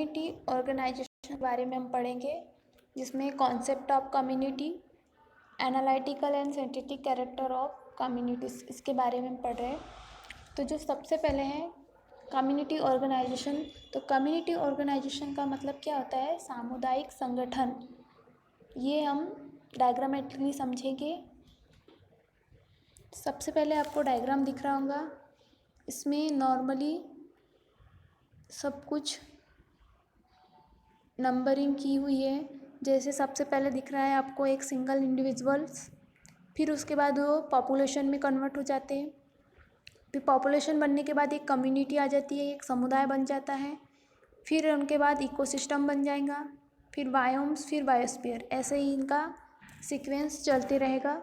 Community organisation के बारे में हम पढ़ेंगे, जिसमें concept of community, analytical and synthetic character of communities, इसके बारे में हम पढ़ रहे हैं। तो जो सबसे पहले है कम्युनिटी ऑर्गेनाइजेशन। तो कम्युनिटी ऑर्गेनाइजेशन का मतलब क्या होता है? सामुदायिक संगठन। ये हम डायग्रामेटिकली समझेंगे। सबसे पहले आपको डायग्राम दिख रहा होगा, इसमें नॉर्मली सब कुछ नंबरिंग की हुई है। जैसे सबसे पहले दिख रहा है आपको एक सिंगल इंडिविजुअल्स, फिर उसके बाद वो पॉपुलेशन में कन्वर्ट हो जाते हैं, फिर पॉपुलेशन बनने के बाद एक कम्युनिटी आ जाती है, एक समुदाय बन जाता है, फिर उनके बाद इकोसिस्टम बन जाएगा, फिर बायोम्स, फिर बायोस्फीयर। ऐसे ही इनका सीक्वेंस चलते रहेगा।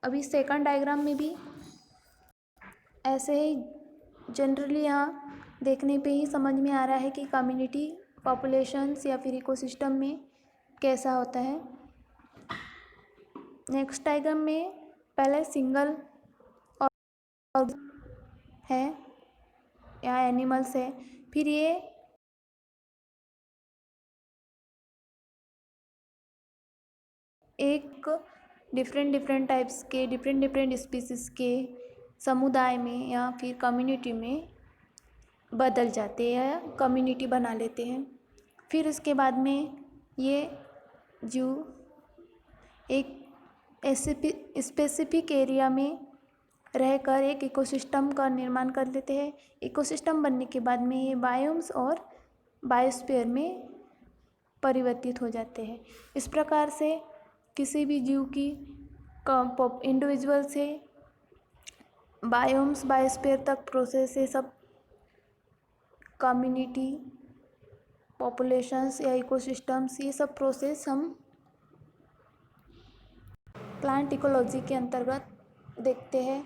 अभी सेकंड डायग्राम में भी ऐसे ही जनरली यहाँ देखने पे ही समझ में आ रहा है कि कम्युनिटी पॉपुलेशंस या फिर इकोसिस्टम में कैसा होता है। नेक्स्ट डायग्राम में पहले सिंगल है या एनिमल्स है, फिर ये एक डिफरेंट टाइप्स के डिफरेंट स्पीसीज़ के समुदाय में या फिर कम्युनिटी में बदल जाते हैं या कम्युनिटी बना लेते हैं। फिर उसके बाद में ये जो एक स्पेसिफिक एरिया में रहकर एक इकोसिस्टम का निर्माण कर लेते हैं। इकोसिस्टम बनने के बाद में ये बायोम्स और बायोस्फीयर में परिवर्तित हो जाते हैं। इस प्रकार से किसी भी जीव की इंडिविजुअल से बायोम्स बायोस्फीयर तक प्रोसेस है सब कम्युनिटी पॉपुलेशंस या इकोसिस्टम्स, ये सब प्रोसेस हम प्लांट इकोलॉजी के अंतर्गत देखते हैं।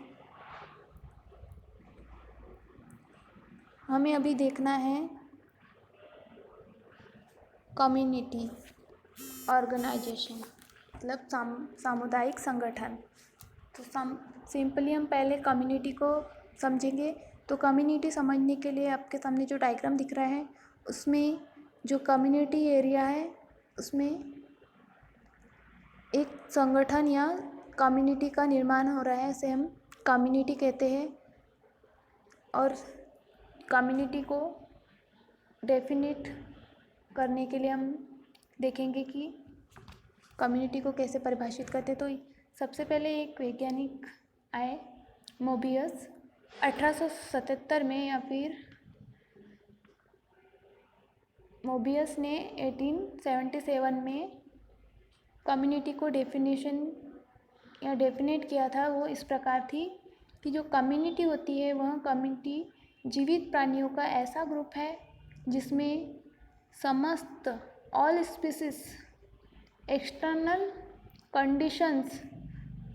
हमें अभी देखना है कम्युनिटी ऑर्गेनाइजेशन, मतलब सामुदायिक संगठन। तो सिंपली हम पहले कम्युनिटी को समझेंगे। तो कम्युनिटी समझने के लिए आपके सामने जो डायग्राम दिख रहा है, उसमें जो कम्युनिटी एरिया है उसमें एक संगठन या कम्युनिटी का निर्माण हो रहा है, इसे हम कम्युनिटी कहते हैं। और कम्युनिटी को डेफिनेट करने के लिए हम देखेंगे कि कम्युनिटी को कैसे परिभाषित करते। तो सबसे पहले एक वैज्ञानिक आए, मोबियस, 1877 में, या फिर मोबियस ने 1877 में कम्युनिटी को डेफिनेट किया था। वो इस प्रकार थी कि जो कम्युनिटी होती है वह कम्युनिटी जीवित प्राणियों का ऐसा ग्रुप है जिसमें समस्त ऑल स्पीसीज एक्सटर्नल कंडीशंस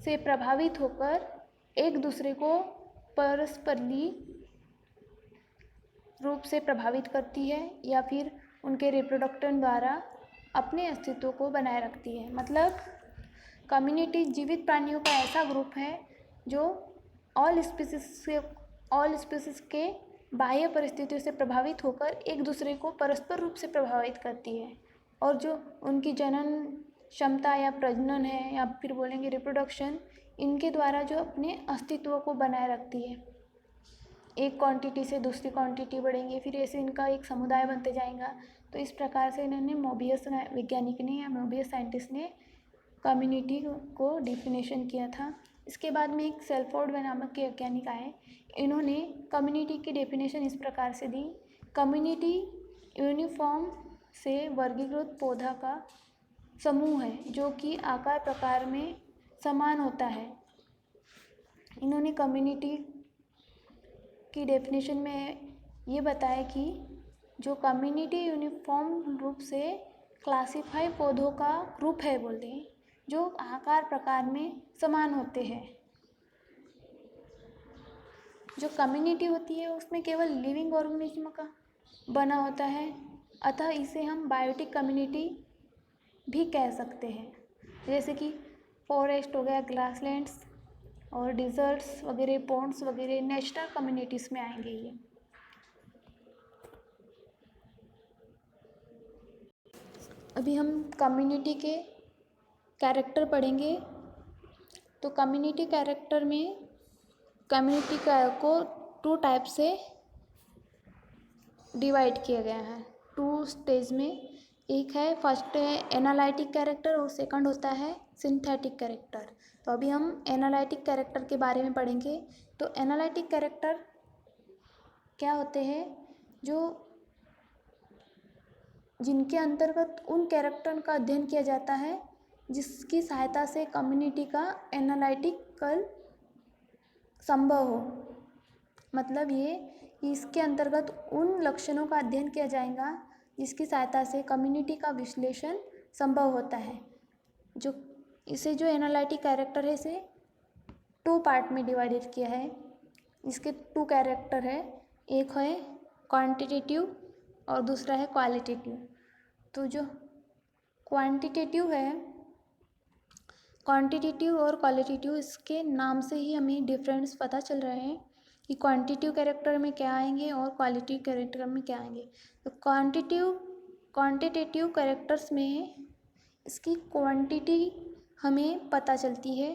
से प्रभावित होकर एक दूसरे को परस्परली रूप से प्रभावित करती है या फिर उनके रिप्रोडक्शन द्वारा अपने अस्तित्व को बनाए रखती है। मतलब कम्युनिटी जीवित प्राणियों का ऐसा ग्रुप है जो ऑल स्पीसीज के बाह्य परिस्थितियों से प्रभावित होकर एक दूसरे को परस्पर रूप से प्रभावित करती है, और जो उनकी जनन क्षमता या प्रजनन है या फिर बोलेंगे रिप्रोडक्शन, इनके द्वारा जो अपने अस्तित्व को बनाए रखती है। एक क्वांटिटी से दूसरी क्वांटिटी बढ़ेंगे, फिर ऐसे इनका एक समुदाय बनते जाएगा। तो इस प्रकार से इन्होंने मोबियस वैज्ञानिक ने या मोबियस साइंटिस्ट ने कम्युनिटी को डिफिनेशन किया था। इसके बाद में एक सेल्फोर्ड नामक के वैज्ञानिक आए, इन्होंने कम्युनिटी की डेफिनेशन इस प्रकार से दी: कम्युनिटी यूनिफॉर्म से वर्गीकृत पौधा का समूह है जो कि आकार प्रकार में समान होता है। इन्होंने कम्युनिटी की डेफिनेशन में ये बताया कि जो कम्युनिटी यूनिफॉर्म रूप से क्लासिफाई पौधों का ग्रुप है, बोलते हैं, जो आकार प्रकार में समान होते हैं। जो कम्युनिटी होती है उसमें केवल लिविंग ऑर्गेनिज्म का बना होता है, अतः इसे हम बायोटिक कम्युनिटी भी कह सकते हैं। जैसे कि फॉरेस्ट हो गया, ग्रासलैंड्स और डिजर्ट्स वगैरह, पॉन्ड्स वगैरह नेचुरल कम्युनिटीज़ में आएंगे ये। अभी हम कम्युनिटी के कैरेक्टर पढ़ेंगे। तो कम्युनिटी कैरेक्टर में कम्युनिटी को 2 टाइप से डिवाइड किया गया है, 2 स्टेज में। एक है, फर्स्ट है एनालिटिक कैरेक्टर और सेकंड होता है सिंथेटिक कैरेक्टर। तो अभी हम एनालिटिक कैरेक्टर के बारे में पढ़ेंगे। तो एनालिटिक कैरेक्टर क्या होते हैं, जिनके अंतर्गत उन कैरेक्टर का अध्ययन किया जाता है जिसकी सहायता से कम्युनिटी का एनालिटिकल संभव हो। मतलब ये कि इसके अंतर्गत उन लक्षणों का अध्ययन किया जाएगा जिसकी सहायता से कम्युनिटी का विश्लेषण संभव होता है। जो एनालिटिक कैरेक्टर है, इसे 2 पार्ट में डिवाइडेड किया है। इसके 2 कैरेक्टर है, एक है क्वांटिटेटिव और दूसरा है क्वालिटेटिव। तो जो क्वांटिटेटिव है, क्वांटिटेटिव और क्वालिटेटिव, इसके नाम से ही हमें डिफरेंस पता चल रहे हैं कि क्वांटिटेटिव कैरेक्टर में क्या आएंगे और क्वालिटेटिव कैरेक्टर में क्या आएंगे। तो क्वांटिटेटिव कैरेक्टर्स में इसकी क्वांटिटी हमें पता चलती है,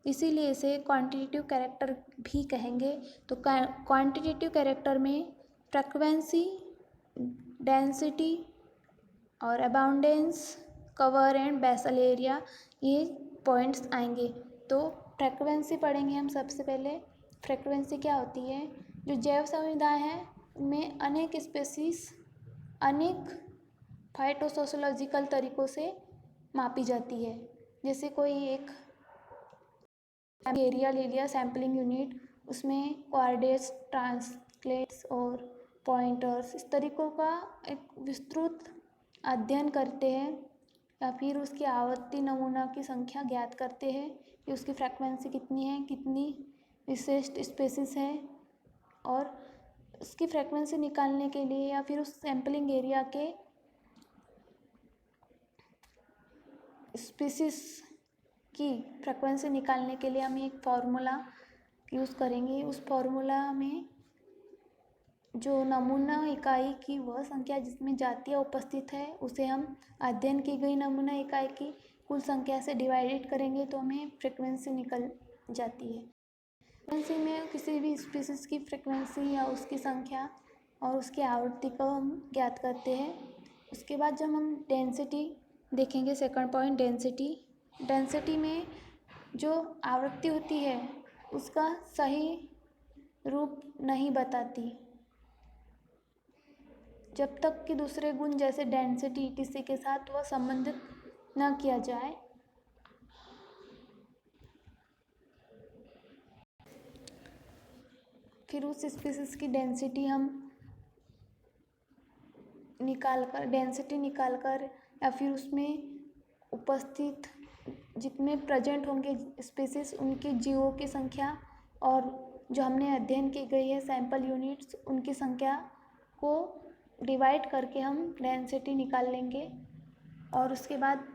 इसीलिए इसे क्वांटिटेटिव कैरेक्टर भी कहेंगे। तो क्वांटिटेटिव कैरेक्टर में फ्रीक्वेंसी, डेंसिटी और abundance, cover and basal area, ये पॉइंट्स आएंगे। तो फ्रीक्वेंसी पढ़ेंगे हम सबसे पहले। फ्रीक्वेंसी क्या होती है, जो जैव समुदाय हैं उनमें अनेक स्पेसीज अनेक फाइटोसोशियोलॉजिकल तरीक़ों से मापी जाती है। जैसे कोई एक एरिया ले लिया, सैम्पलिंग यूनिट, उसमें कोऑर्डिनेट्स, ट्रांसलेट्स और पॉइंटर्स, इस तरीक़ों का एक विस्तृत अध्ययन करते हैं, या फिर उसकी आवर्ती नमूना की संख्या ज्ञात करते हैं कि उसकी फ्रीक्वेंसी कितनी है, कितनी विशिष्ट स्पेसीज है। और उसकी फ्रीक्वेंसी निकालने के लिए या फिर उस सैम्पलिंग एरिया के स्पीसीज की फ्रीक्वेंसी निकालने के लिए हम एक फार्मूला यूज़ करेंगे। उस फार्मूला में जो नमूना इकाई की वह संख्या जिसमें जातियाँ उपस्थित है, उसे हम अध्ययन की गई नमूना इकाई की कुल संख्या से डिवाइडेड करेंगे, तो हमें फ्रीक्वेंसी निकल जाती है। फ्रीक्वेंसी में किसी भी स्पीसीज की फ्रीक्वेंसी या उसकी संख्या और उसकी आवृत्ति को हम ज्ञात करते हैं। उसके बाद जब हम डेंसिटी देखेंगे, सेकंड पॉइंट डेंसिटी में जो आवृत्ति होती है उसका सही रूप नहीं बताती जब तक कि दूसरे गुण जैसे डेंसिटी ईटीसी के साथ वह संबंधित न किया जाए। फिर उस स्पीसीज की डेंसिटी निकालकर या फिर उसमें उपस्थित जितने प्रेजेंट होंगे स्पीसीज, उनकी जीवों की संख्या और जो हमने अध्ययन की गई है सैंपल यूनिट्स, उनकी संख्या को डिवाइड करके हम डेंसिटी निकाल लेंगे। और उसके बाद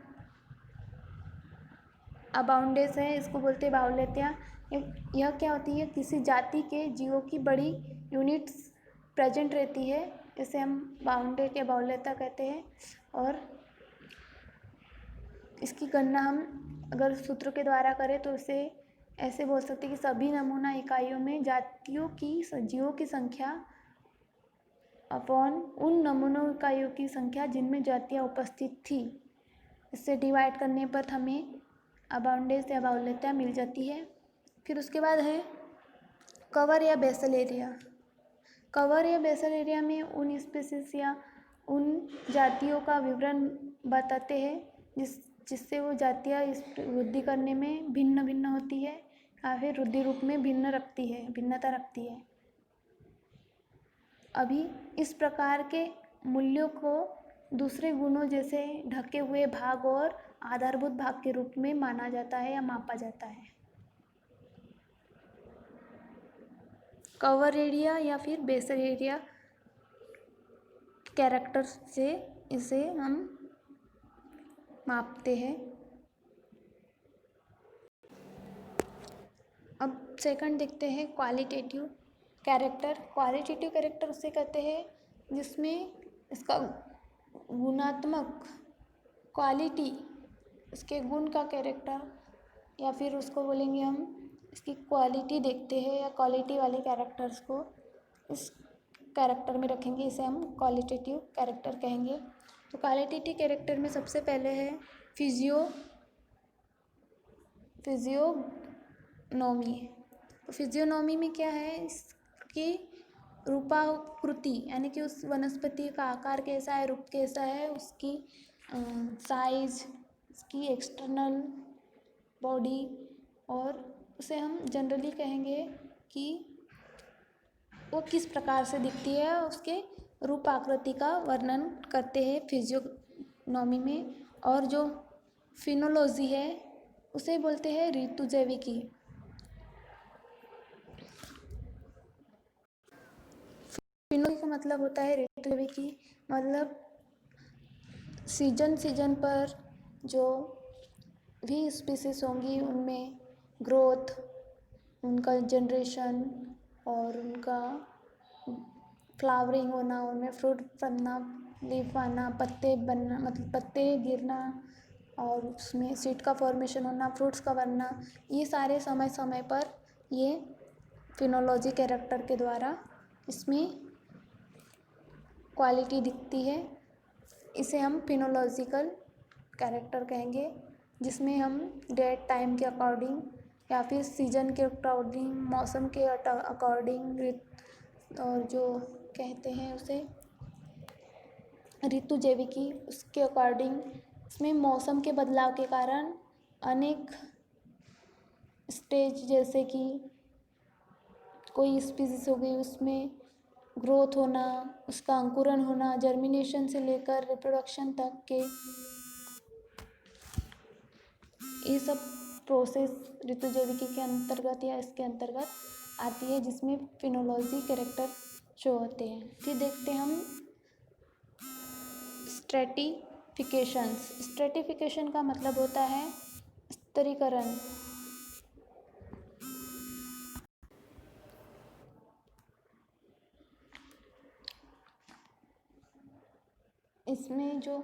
अबाउंडेस है, इसको बोलते हैं बाहुल्यता। यह क्या होती है, किसी जाति के जीवों की बड़ी यूनिट्स प्रेजेंट रहती है, इसे हम बाउंडेड या बाहुल्यता कहते हैं। और इसकी गणना हम अगर सूत्र के द्वारा करें तो इसे ऐसे बोल सकते हैं कि सभी नमूना इकाइयों में जातियों की जीवों की संख्या अपॉन उन नमूना इकाइयों की संख्या जिनमें जातियाँ उपस्थित थी, इससे डिवाइड करने पर हमें अबाउंडेंस या बाहुल्यता मिल जाती है। फिर उसके बाद है कवर या बेसल एरिया। कवर या बेसल एरिया में उन स्पीसीज या उन जातियों का विवरण बताते हैं जिससे वो जातियाँ वृद्धि करने में भिन्न होती है या फिर वृद्धि रूप में भिन्नता रखती है। अभी इस प्रकार के मूल्यों को दूसरे गुणों जैसे ढके हुए भाग और आधारभूत भाग के रूप में माना जाता है या मापा जाता है। कवर एरिया या फिर बेसल एरिया कैरेक्टर से इसे हम मापते हैं। अब सेकंड देखते हैं क्वालिटेटिव कैरेक्टर। क्वालिटेटिव कैरेक्टर उसे कहते हैं जिसमें इसका गुणात्मक क्वालिटी, उसके गुण का कैरेक्टर, या फिर उसको बोलेंगे हम इसकी क्वालिटी देखते हैं, या क्वालिटी वाले कैरेक्टर्स को इस कैरेक्टर में रखेंगे, इसे हम क्वालिटेटिव कैरेक्टर कहेंगे। तो क्वालिटेटिव कैरेक्टर में सबसे पहले है फिजियोनोमी। तो फिजियोनोमी में क्या है, इसकी रूपाकृति, यानी कि उस वनस्पति का आकार कैसा है, रूप कैसा है, उसकी साइज, उसकी एक्सटर्नल बॉडी, और उसे हम जनरली कहेंगे कि वो किस प्रकार से दिखती है, उसके रूप आकृति का वर्णन करते हैं फिजियोनोमी में। और जो फिनोलॉजी है उसे बोलते हैं ऋतुजैविकी। फिनोलॉजी का मतलब होता है ऋतुजैविकी, मतलब सीजन पर जो भी स्पीसीज होंगी उनमें ग्रोथ, उनका जनरेशन और उनका फ्लावरिंग होना, उनमें फ्रूट बनना, लीफ आना, पत्ते बनना, मतलब पत्ते गिरना, और उसमें सीड का फॉर्मेशन होना, फ्रूट्स का बनना, ये सारे समय समय पर ये फिनोलॉजी कैरेक्टर के द्वारा इसमें क्वालिटी दिखती है। इसे हम फिनोलॉजिकल कैरेक्टर कहेंगे, जिसमें हम डेट टाइम के अकॉर्डिंग या फिर सीजन के अकॉर्डिंग, मौसम के अकॉर्डिंग, और जो कहते हैं उसे ऋतुजैविकी, उसके अकॉर्डिंग इसमें मौसम के बदलाव के कारण अनेक स्टेज, जैसे कि कोई स्पीसीज हो गई उसमें ग्रोथ होना, उसका अंकुरण होना, जर्मिनेशन से लेकर रिप्रोडक्शन तक के ये सब प्रोसेस ऋतुजैविकी के अंतर्गत या इसके अंतर्गत आती है, जिसमें फिनोलॉजी कैरेक्टर शो होते हैं। फिर देखते हैं हम स्ट्रेटिफिकेशन का मतलब होता है स्तरीकरण। इसमें जो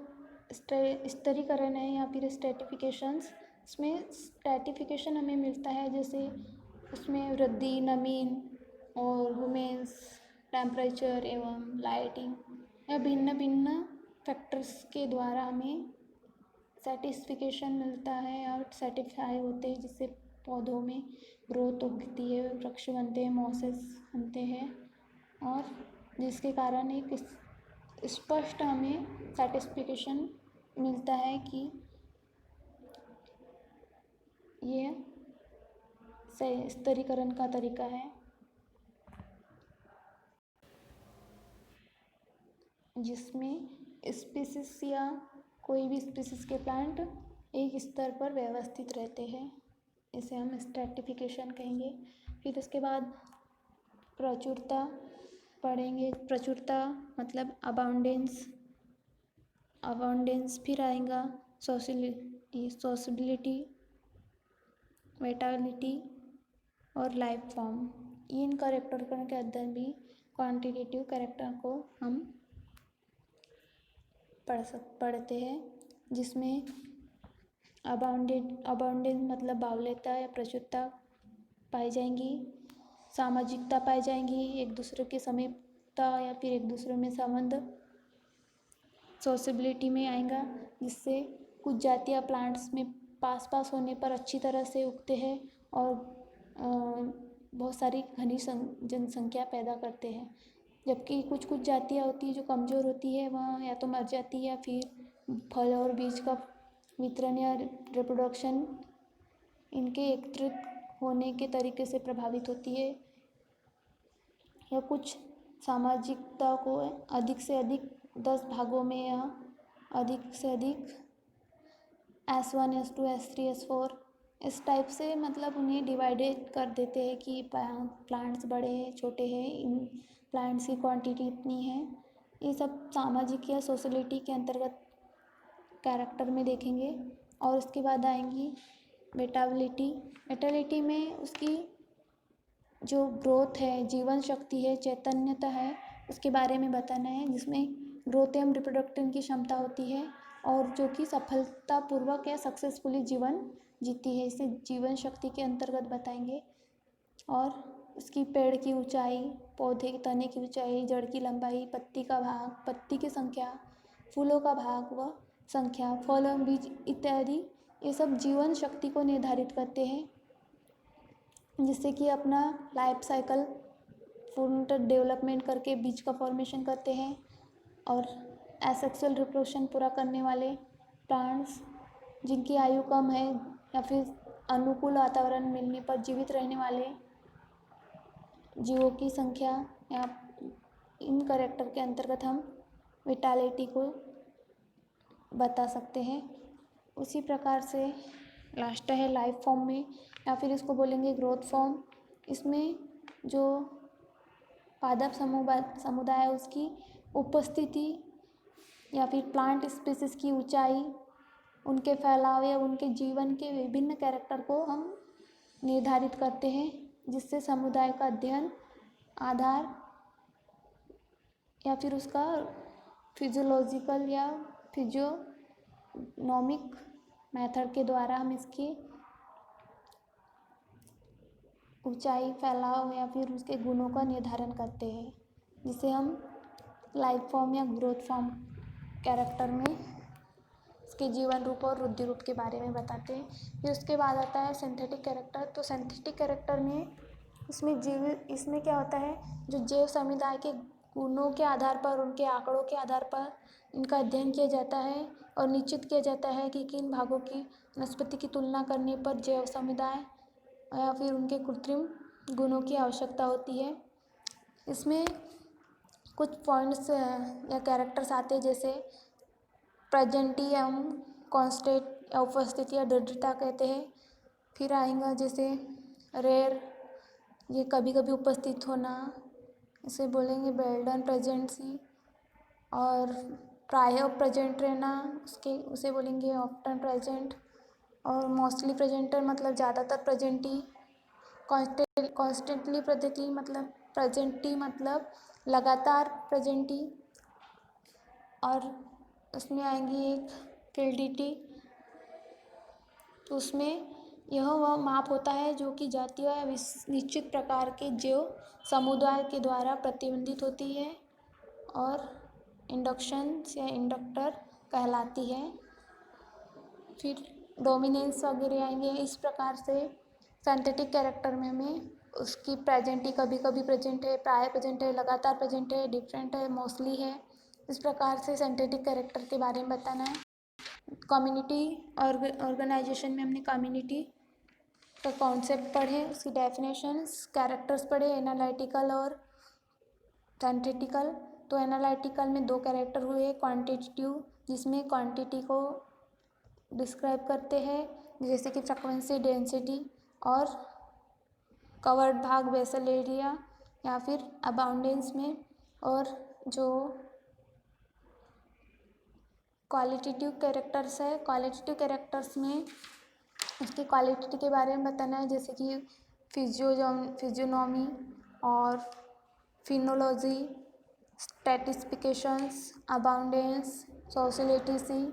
स्तरीकरण है या फिर स्ट्रेटिफिकेशंस, इसमें स्ट्रेटिफिकेशन हमें मिलता है जैसे उसमें वृद्धि, नमी और ह्यूमेन्स, टेम्परेचर एवं लाइटिंग या भिन्न भिन्न फैक्टर्स के द्वारा हमें सर्टिफिकेशन मिलता है और सर्टिफाई होते हैं, जिससे पौधों में ग्रोथ उगती है, वृक्ष बनते हैं, मॉसेस बनते हैं, और जिसके कारण एक स्पष्ट हमें सर्टिफिकेशन मिलता है कि ये स्तरीकरण का तरीका है, जिसमें स्पीसीज या कोई भी स्पीसीज के प्लांट एक स्तर पर व्यवस्थित रहते हैं। इसे हम स्ट्रैटिफिकेशन कहेंगे। फिर उसके बाद प्रचुरता पढ़ेंगे। प्रचुरता मतलब अबाउंडेंस फिर आएगा सोशबिलिटी, वेटालिटी और लाइफ फॉर्म। इन कैरेक्टर के अध्ययन भी क्वांटिटेटिव कैरेक्टर को हम पढ़ते हैं, जिसमें अबाउंडेंस मतलब बाहुल्यता या प्रचुरता पाई जाएंगी, सामाजिकता पाई जाएंगी, एक दूसरे की समीपता या फिर एक दूसरे में संबंध सोशबिलिटी में आएगा, जिससे कुछ जातियाँ प्लांट्स में पास होने पर अच्छी तरह से उगते हैं और बहुत सारी घनी जनसंख्या पैदा करते हैं, जबकि कुछ जातियाँ होती है जो कमज़ोर होती है, वह या तो मर जाती है या फिर फल और बीज का वितरण या रिप्रोडक्शन इनके एकत्रित होने के तरीके से प्रभावित होती है, या कुछ सामाजिकता को अधिक से अधिक 10 भागों में या अधिक से अधिक S1, S2, S3, S4 इस टाइप से मतलब उन्हें डिवाइडेड कर देते हैं कि प्लांट्स बड़े हैं, छोटे हैं, इन प्लांट्स की क्वांटिटी इतनी है। ये सब सामाजिक या सोशलिटी के अंतर्गत कैरेक्टर में देखेंगे। और उसके बाद आएंगी वेटालिटी में उसकी जो ग्रोथ है, जीवन शक्ति है, चैतन्यता है, उसके बारे में बताना है, जिसमें ग्रोथ एवं रिप्रोडक्शन की क्षमता होती है और जो कि सफलतापूर्वक या सक्सेसफुली जीवन जीती है। इसे जीवन शक्ति के अंतर्गत बताएंगे। और उसकी पेड़ की ऊंचाई, पौधे के तने की ऊंचाई, जड़ की लंबाई, पत्ती का भाग, पत्ती की संख्या, फूलों का भाग व संख्या, फल एवं बीज इत्यादि, ये सब जीवन शक्ति को निर्धारित करते हैं, जिससे कि अपना लाइफ साइकिल पूर्ण डेवलपमेंट करके बीज का फॉर्मेशन करते हैं। और एसेक्सुअल रिप्रोडक्शन पूरा करने वाले प्लांट्स, जिनकी आयु कम है या फिर अनुकूल वातावरण मिलने पर जीवित रहने वाले जीवों की संख्या, या इन कैरेक्टर के अंतर्गत हम विटालिटी को बता सकते हैं। उसी प्रकार से लास्ट है लाइफ फॉर्म में, या फिर इसको बोलेंगे ग्रोथ फॉर्म। इसमें जो पादप समुदाय है उसकी उपस्थिति या फिर प्लांट स्पीसीज की ऊंचाई, उनके फैलाव या उनके जीवन के विभिन्न कैरेक्टर को हम निर्धारित करते हैं, जिससे समुदाय का अध्ययन, आधार या फिर उसका फिजियोलॉजिकल या फिजियोनॉमिक मेथड के द्वारा हम इसकी ऊंचाई, फैलाव या फिर उसके गुणों का निर्धारण करते हैं, जिसे हम लाइफ फॉर्म या ग्रोथ फॉर्म कैरेक्टर में इसके जीवन रूप और वृद्धि रूप के बारे में बताते हैं। फिर उसके बाद आता है सिंथेटिक कैरेक्टर। तो सिंथेटिक कैरेक्टर में इसमें क्या होता है, जो जैव समुदाय के गुणों के आधार पर, उनके आंकड़ों के आधार पर इनका अध्ययन किया जाता है और निश्चित किया जाता है कि किन भागों की वनस्पति की तुलना करने पर जैव समुदाय या फिर उनके कृत्रिम गुणों की आवश्यकता होती है। इसमें कुछ पॉइंट्स या कैरेक्टर्स आते हैं, जैसे प्रेजेंटी एवं कांस्टेंट या उपस्थिति या दृढ़ता कहते हैं। फिर आएगा जैसे रेयर, ये कभी कभी उपस्थित होना, इसे बोलेंगे बेल्डन प्रेजेंसी। और प्राय प्रेजेंट रहना, उसे बोलेंगे ऑफ्टन प्रेजेंट। और मोस्टली प्रेजेंटर मतलब ज़्यादातर प्रेजेंटी। कॉन्स्टेंटली प्रेजेंटी मतलब लगातार प्रेजेंटी। और उसमें आएंगी एक फिल्डिटी, तो उसमें यह वह माप होता है जो कि जातीय या निश्चित प्रकार के जैव समुदाय के द्वारा प्रतिबंधित होती है और इंडक्शन या इंडक्टर कहलाती है। फिर डोमिनेंस वगैरह आएंगे। इस प्रकार से सिंथेटिक कैरेक्टर में हमें उसकी प्रेजेंटी कभी कभी प्रेजेंट है, प्राय प्रेजेंट है, लगातार प्रेजेंट है, डिफरेंट है, मोस्टली है। इस प्रकार से सिंथेटिक कैरेक्टर के बारे में बताना है। कम्युनिटी ऑर्गेनाइजेशन में हमने कम्युनिटी का कॉन्सेप्ट पढ़े, उसकी डेफिनेशंस, कैरेक्टर्स पढ़े, एनालिटिकल और सिंथेटिकल। तो एनालिटिकल में दो कैरेक्टर हुए, क्वांटिटेटिव जिसमें क्वांटिटी को डिस्क्राइब करते हैं, जैसे कि फ्रीक्वेंसी, डेंसिटी, और कवर्ड भाग, बेसल एरिया या फिर अबाउंडेंस में। और जो क्वालिटेटिव कैरेक्टर्स है, क्वालिटेटिव कैरेक्टर्स में उसकी क्वालिटी के बारे में बताना है, जैसे कि फिजियोनॉमी और फिनोलॉजी, स्टैटिस्टिफिकेशंस, अबाउंडेंस, सोशलिटी,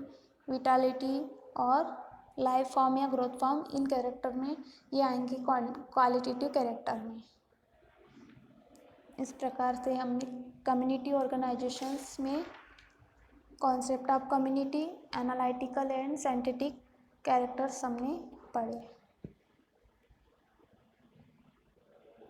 विटालिटी और लाइफ फॉर्म या ग्रोथ फॉर्म। इन कैरेक्टर में ये आएंगे क्वालिटेटिव कैरेक्टर में। इस प्रकार से हमने कम्युनिटी ऑर्गेनाइजेशंस में concept of community, analytical and synthetic characters हमने पढ़े।